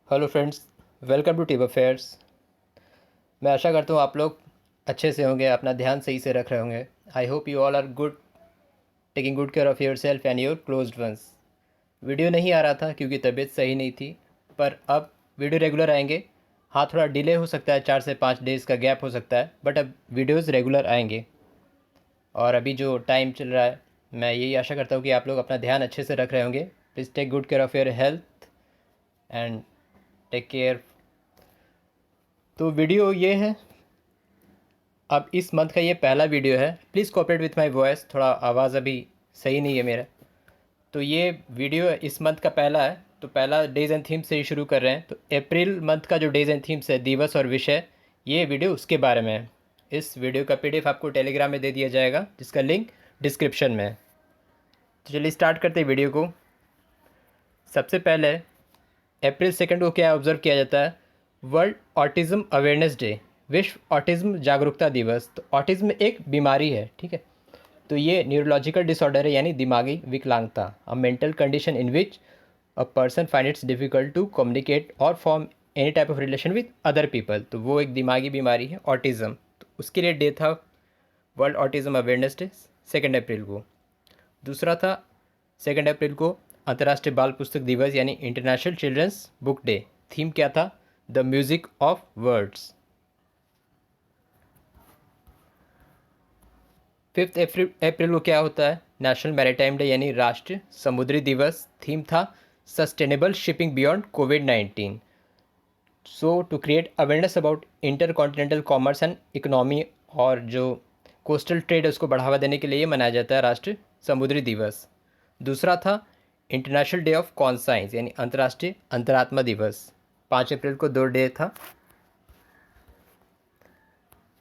Hello friends, welcome to tip affairs. मैं आशा करता हूँ आप लोग अच्छे से होंगे, अपना ध्यान सही से रख रहे होंगे। I hope you all are good, taking good care of your self and your closed ones. Video नहीं आ रहा था क्योंकि तबीयत सही नहीं थी, पर अब वीडियो रेगुलर आएंगे। हाँ, थोड़ा डिले हो सकता है, 4 से 5 डेज़ का गैप हो सकता है, बट अब वीडियोज़ रेगुलर आएंगे। और अभी जो टाइम चल रहा है, मैं यही आशा करता हूँ कि आप लोग अपना ध्यान अच्छे से रख रहे होंगे। Please take good care of your health and take care. तो वीडियो ये है, अब इस मंथ का ये पहला वीडियो है। Please cooperate with my voice, थोड़ा आवाज़ अभी सही नहीं है मेरा। तो ये वीडियो इस मंथ का पहला है, तो पहला डेज एंड थीम्स से ही शुरू कर रहे हैं। तो अप्रैल मंथ का जो डेज एंड थीम्स है, दिवस और विषय, ये वीडियो उसके बारे में है। इस वीडियो का पीडीएफ आपको टेलीग्राम में दे दिया जाएगा, जिसका लिंक डिस्क्रिप्शन में है। तो चलिए स्टार्ट करते हैं वीडियो को। सबसे पहले अप्रैल 2 को क्या ऑब्जर्व किया जाता है? वर्ल्ड ऑटिज़्म अवेयरनेस डे, विश्व ऑटिज़्म जागरूकता दिवस। तो ऑटिज़्म एक बीमारी है, ठीक है। तो ये न्यूरोलॉजिकल डिसऑर्डर है, यानी दिमागी विकलांगता, a mental condition in which a person find it's difficult to communicate और form any type of relation with other people. तो वो एक दिमागी बीमारी है, ऑटिज़म। तो उसके लिए डे था वर्ल्ड ऑटिज़म अवेयरनेस डे 2 अप्रैल को। दूसरा था 2 अप्रैल को अंतर्राष्ट्रीय बाल पुस्तक दिवस, यानी international children's book day. Theme क्या था? The music of words. 5 अप्रैल को क्या होता है? नेशनल मैरीटाइम डे, यानी राष्ट्रीय समुद्री दिवस। थीम था सस्टेनेबल शिपिंग बियॉन्ड कोविड-19। So to create awareness about intercontinental commerce and economy, और जो कोस्टल ट्रेड है उसको बढ़ावा देने के लिए ये मनाया जाता है राष्ट्रीय समुद्री दिवस। दूसरा था इंटरनेशनल डे ऑफ कॉन्साइंस, यानी अंतर्राष्ट्रीय अंतरात्मा दिवस। 5 अप्रैल को 2 डे था।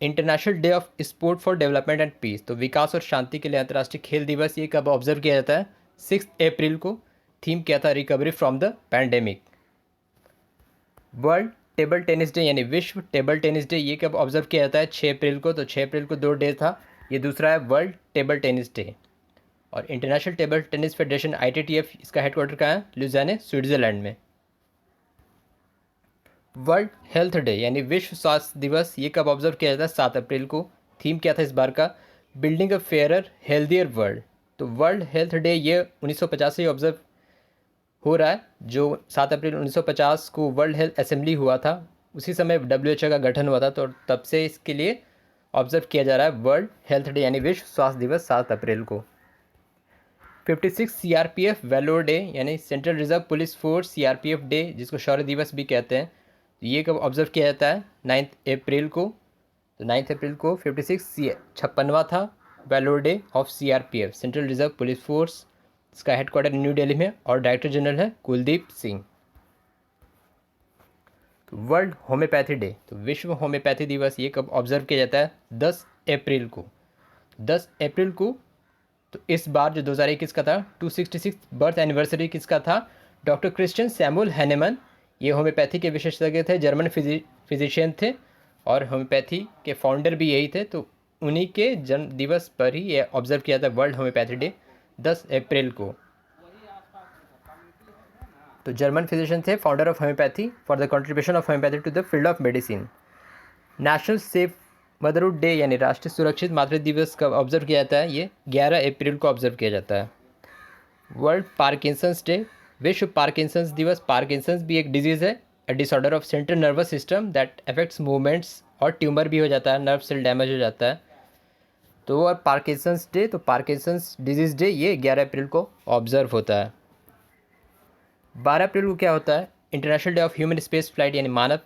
International day of sport for development and peace, तो विकास और शांति के लिए अंतर्राष्ट्रीय खेल दिवस, ये कब ऑब्जर्व किया जाता है? 6 अप्रैल को। थीम क्या था? Recovery from the pandemic. World table tennis day, यानी विश्व टेबल टेनिस डे, ये कब ऑब्जर्व किया जाता है? 6 अप्रैल को। तो 6 अप्रैल को 2 डे था। ये दूसरा है वर्ल्ड टेबल टेनिस डे। और international table tennis federation ITTF, इसका हेडक्वार्टर कहाँ है? लुज़ाने, स्विट्ज़रलैंड में। वर्ल्ड हेल्थ डे, यानी विश्व स्वास्थ्य दिवस, ये कब ऑब्जर्व किया जाता है? 7 अप्रैल को। थीम क्या था इस बार का? बिल्डिंग अ फेयरर हेल्दियर वर्ल्ड। तो वर्ल्ड हेल्थ डे ये 1950 से ही ऑब्जर्व हो रहा है। जो 7 अप्रैल 1950 को वर्ल्ड हेल्थ असेंबली हुआ था, उसी समय WHO का गठन हुआ था, तो तब से इसके लिए ऑब्जर्व किया जा रहा है वर्ल्ड हेल्थ डे, यानी विश्व स्वास्थ्य दिवस 7 अप्रैल को। 56 CRPF वेलोर डे, यानी central reserve police force CRPF day, जिसको शौर्य दिवस भी कहते हैं, ये कब ऑब्जर्व किया जाता है? 9 अप्रैल को। तो 9 अप्रैल को 56वां था valour day of CRPF, central reserve police force. इसका हेडक्वार्टर न्यू दिल्ली में, और डायरेक्टर जनरल है कुलदीप सिंह। तो वर्ल्ड होम्योपैथी डे, तो विश्व होम्योपैथी दिवस, ये कब ऑब्जर्व किया जाता है? 10 अप्रैल को। 10 अप्रैल को। तो इस बार जो 2021 का था, 266 बर्थ एनिवर्सरी किसका था? Doctor Christian Samuel Hahnemann. ये होम्योपैथी के विशेषज्ञ थे, जर्मन फिजिशियन थे, और होम्योपैथी के फाउंडर भी यही थे। तो उन्हीं के जन्म दिवस पर ही ये ऑब्जर्व किया था वर्ल्ड होम्योपैथी डे 10 अप्रैल को। तो जर्मन फिजिशियन थे, founder of homeopathy, for the contribution of homeopathy to the field of medicine. National safe motherhood day, यानी राष्ट्रीय सुरक्षित मातृ दिवस कब ऑब्जर्व किया जाता है? ये 11 अप्रैल को ऑब्जर्व किया जाता है। वर्ल्ड पार्किंसंस डे, विश्व पार्किंसंस दिवस। पार्किंसंस भी एक डिजीज़ है, a disorder of central nervous system that affects movements, और ट्यूमर भी हो जाता है, नर्व सेल डैमेज हो जाता है। तो और पार्किंसंस डे, तो पार्किंसंस डिजीज़ डे ये 11 अप्रैल को ऑब्जर्व होता है। 12 अप्रैल को क्या होता है? International day of human space flight, यानी मानव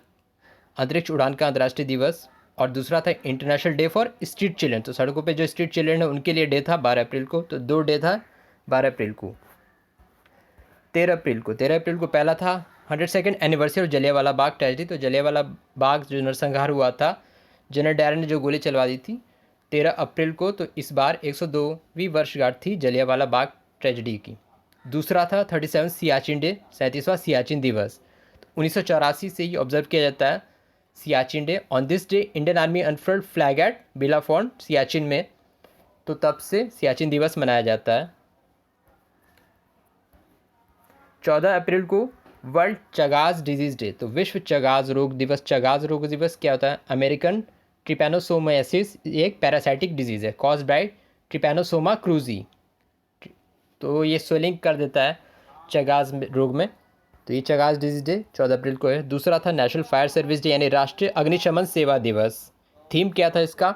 अंतरिक्ष उड़ान का अंतर्राष्ट्रीय दिवस। और दूसरा था international day for street children, तो सड़कों पे जो स्ट्रीट चिल्ड्रन है उनके लिए डे था 12 अप्रैल को। तो 2 डे था 12 अप्रैल को। 13 अप्रैल को पहला था 102nd anniversary of Jallianwala Bagh tragedy. तो जलियांवाला बाग जो नरसंहार हुआ था, जनरल डायर ने जो गोली चलवा दी थी 13 अप्रैल को, तो इस बार 102वीं वर्षगांठ थी जलियांवाला बाग ट्रेजिडी की। दूसरा था 37 सियाचिन डे, 37वां सियाचिन दिवस। 1984 से ही ऑब्जर्व किया जाता है Siachen day. On this day Indian army unfurled flag at Bilafond, Siachen में। तो तब से सियाचिन दिवस मनाया जाता है। 14 अप्रैल को वर्ल्ड चगास डिजीज डे, तो विश्व चगास रोग दिवस। चगास रोग दिवस क्या होता है? अमेरिकन ट्रिपैनोसोमाइसिस, ये एक पैरासाइटिक डिजीज़ है कॉज बाय ट्रिपैनोसोमा क्रूजी। तो ये स्वेलिंग कर देता है चगास रोग में। तो ये चगास डिजीज डे 14 अप्रैल को है। दूसरा था नेशनल फायर सर्विस डे यानी राष्ट्रीय अग्निशमन सेवा दिवस। थीम क्या था इसका?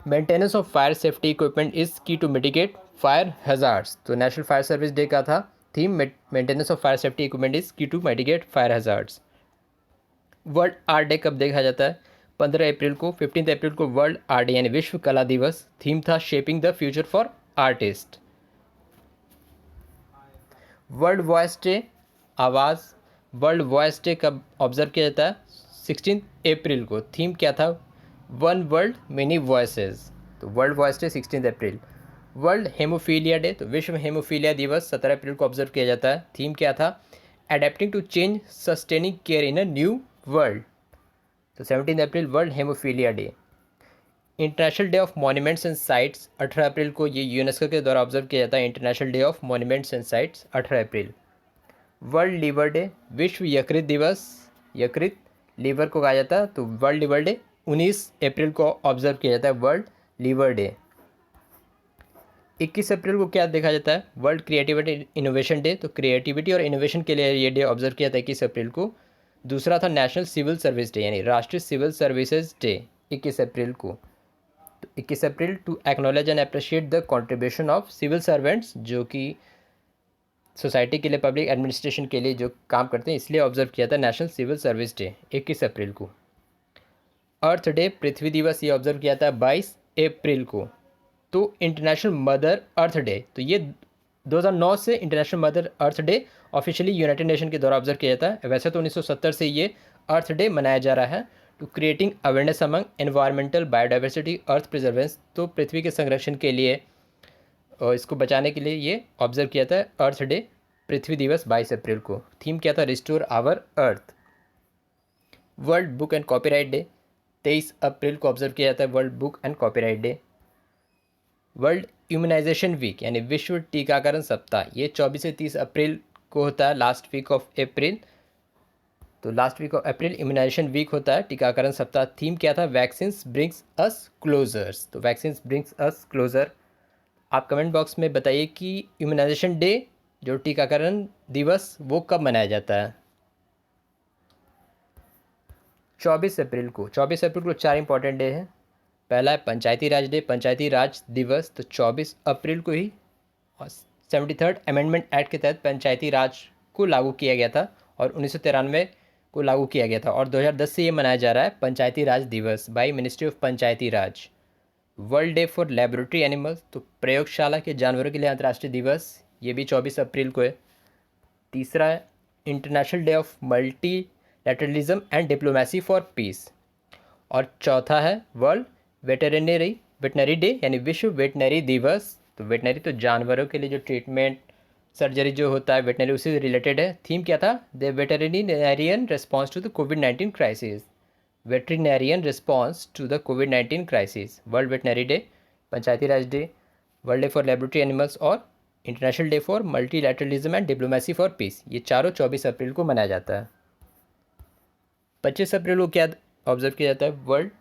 Maintenance of fire safety equipment is key to mitigate fire hazards. तो नेशनल फायर सर्विस डे का था theme maintenance of fire safety equipment is key to mitigate fire hazards. World art day कब देखा जाता है? 15 अप्रैल को। 15 अप्रैल को वर्ल्ड आर्ट डे यानी विश्व कला दिवस। थीम था shaping the future for artist. World voice day, आवाज़। वर्ल्ड वॉइस डे कब ऑब्जर्व किया जाता है? 16 अप्रैल को। थीम क्या था? One world many voices. तो वर्ल्ड वॉइस डे 16 अप्रैल। वर्ल्ड हेमोफीलिया डे, तो विश्व हेमोफीलिया दिवस 17 अप्रैल को ऑब्जर्व किया जाता है। थीम क्या था? Adapting to change sustaining care in a new world. तो 17 April world haemophilia day. International day of monuments and sites 18 अप्रैल को, ये यूनेस्को के द्वारा ऑब्जर्व किया जाता है। International day of monuments and sites 18 April. World liver day, विश्व यकृत दिवस। यकृत लीवर को कहा जाता है, तो वर्ल्ड लीवर डे 19 अप्रैल को ऑब्जर्व किया जाता है। World liver day. 21 अप्रैल को क्या देखा जाता है? World creativity innovation day. तो क्रिएटिविटी और इनोवेशन के लिए ये डे ऑब्जर्व किया था 21 अप्रैल को। दूसरा था नेशनल सिविल सर्विस डे यानी राष्ट्रीय सिविल सर्विसेज डे 21 अप्रैल को। तो 21 April to acknowledge and appreciate the contribution of civil servants, जो कि सोसाइटी के लिए, पब्लिक एडमिनिस्ट्रेशन के लिए जो काम करते हैं, इसलिए ऑब्जर्व किया था नेशनल सिविल सर्विस डे 21 अप्रैल को। अर्थ डे, पृथ्वी दिवस, ये ऑब्जर्व किया था 22 अप्रैल को। तो इंटरनेशनल मदर अर्थ डे, तो ये 2009 से international mother earth day officially United nation के द्वारा ऑब्जर्व किया जाता है। वैसे तो 1970 से ये अर्थ डे मनाया जा रहा है। To creating awareness among environmental biodiversity earth preservance, तो पृथ्वी के संरक्षण के लिए और इसको बचाने के लिए ये ऑब्जर्व किया था अर्थ डे, पृथ्वी दिवस 22 अप्रैल को। थीम क्या था? Restore our earth. World book and copyright day 23 अप्रैल को ऑब्जर्व किया जाता है। World book and copyright day. World immunisation week यानी विश्व टीकाकरण सप्ताह, ये 24 से 30 अप्रैल को होता है, लास्ट वीक ऑफ अप्रैल। तो last week of April immunization week होता है, टीकाकरण सप्ताह। थीम क्या था? Vaccines brings us closers. तो वैक्सीन्स ब्रिंग्स अस क्लोजर। आप कमेंट बॉक्स में बताइए कि इम्यूनाइजेशन डे, जो टीकाकरण दिवस, वो कब मनाया जाता है? 24 अप्रैल को। 24 अप्रैल को 4 इंपॉर्टेंट डे हैं। पहला है पंचायती राज डे, पंचायती राज दिवस, तो 24 अप्रैल को ही 73rd अमेंडमेंट एक्ट के तहत पंचायती राज को लागू किया गया था और 1993 को लागू किया गया था, और 2010 से ये मनाया जा रहा है पंचायती राज दिवस by ministry of Panchayati Raj. World day for laboratory animals, तो प्रयोगशाला के जानवरों के लिए अंतर्राष्ट्रीय दिवस, ये भी 24 अप्रैल को है। तीसरा है international day of multilateralism and diplomacy for piece. और चौथा है वर्ल्ड वेटनरी डे यानी विश्व वेटनरी दिवस। तो वेटनरी तो जानवरों के लिए जो ट्रीटमेंट, सर्जरी जो होता है वेटनरी, उसी से रिलेटेड है। थीम क्या था? The veterinarian response to the कोविड-19 crisis. Veterinarian response to the कोविड-19 crisis. World veterinary day, Panchayati Raj day, world day for laboratory animals और international day for multilateralism and diplomacy for peace, ये चारों 24 अप्रैल को मनाया जाता है। 25 अप्रैल को क्या ऑब्जर्व किया जाता है? वर्ल्ड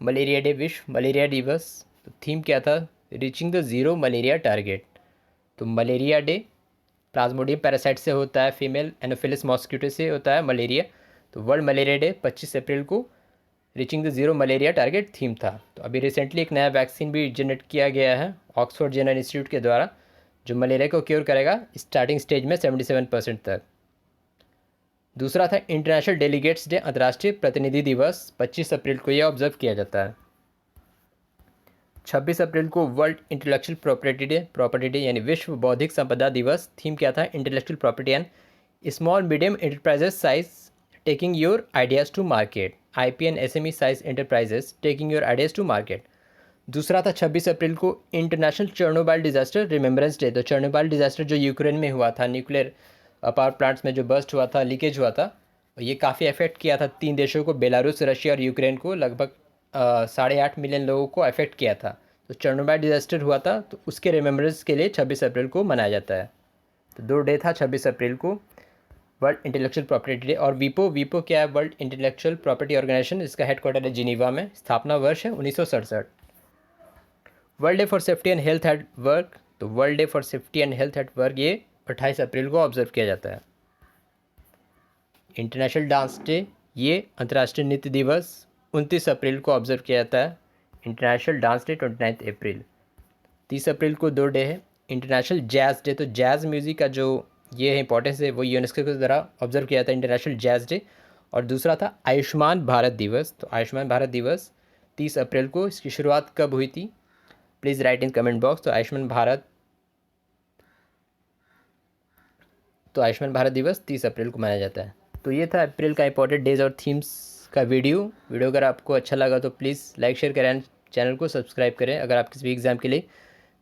मलेरिया डे, विश्व मलेरिया दिवस। तो थीम क्या था? Reaching the zero malaria target. तो मलेरिया डे प्लाज्मोडियम पैरासाइट से होता है, फीमेल एनोफिलिस मॉस्किटो से होता है मलेरिया। तो वर्ल्ड मलेरिया डे 25 अप्रैल को reaching the zero malaria target theme था। तो अभी रिसेंटली एक नया वैक्सीन भी जनरेट किया गया है ऑक्सफोर्ड जेनर इंस्टीट्यूट के द्वारा, जो मलेरिया को क्योर करेगा स्टार्टिंग स्टेज में 77% तक। दूसरा था इंटरनेशनल डेलीगेट्स डे, अंतर्राष्ट्रीय प्रतिनिधि दिवस, 25 अप्रैल को यह ऑब्जर्व किया जाता है। 26 अप्रैल को वर्ल्ड इंटेलेक्चुअल प्रॉपर्टी डे यानी विश्व बौद्धिक संपदा दिवस। थीम क्या था? Intellectual property and small medium enterprises size taking your ideas to market. IP and SME size enterprises taking your ideas to market. दूसरा था 26 अप्रैल को international Chernobyl disaster remembrance day. तो चर्नोबाइल डिजास्टर जो यूक्रेन में हुआ था, न्यूक्लियर पावर प्लांट्स में जो बस्ट हुआ था, लीकेज हुआ था, ये काफ़ी अफेक्ट किया था 3 देशों को, बेलारूस, रशिया और यूक्रेन को। लगभग 8.5 मिलियन लोगों को अफेक्ट किया था। तो चर्नोबाइल डिजास्टर हुआ था, तो उसके रिमेम्बरेंस के लिए 26 अप्रैल को मनाया जाता है। तो 2 डे था 26 अप्रैल को। World intellectual property day. और वीपो, वीपो क्या है? वर्ल्ड इंटेलेक्चुअल प्रॉपर्टी ऑर्गेनाइजेशन, इसका हेडक्वार्टर है जिनीवा में, स्थापना वर्ष है 1967। World day for safety and health at work, तो world day for safety and health at work ये 28 अप्रैल को ऑब्जर्व किया जाता है। इंटरनेशनल डांस डे, ये अंतर्राष्ट्रीय नृत्य दिवस 29 अप्रैल को ऑब्जर्व किया जाता है। इंटरनेशनल डांस डे 29 अप्रैल। 30 अप्रैल को 2 डे है। इंटरनेशनल जैज़ डे, तो जैज़ म्यूज़िक का जो ये है इंपॉर्टेंस है वो यूनेस्को के द्वारा ऑब्जर्व किया था, इंटरनेशनल जैज़ डे। और दूसरा था आयुष्मान भारत दिवस, तो आयुष्मान भारत दिवस 30 अप्रैल को, इसकी शुरुआत कब हुई थी? Please write in comment box. तो आयुष्मान भारत दिवस 30 अप्रैल को मनाया जाता है। तो ये था अप्रैल का इंपॉर्टेंट डेज और थीम्स का वीडियो। अगर आपको अच्छा लगा तो प्लीज़ लाइक शेयर करें, चैनल को सब्सक्राइब करें अगर आप किसी भी एग्ज़ाम के लिए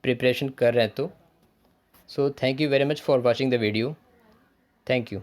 प्रिपरेशन कर रहे हैं तो। So thank you very much for watching the video. Thank you.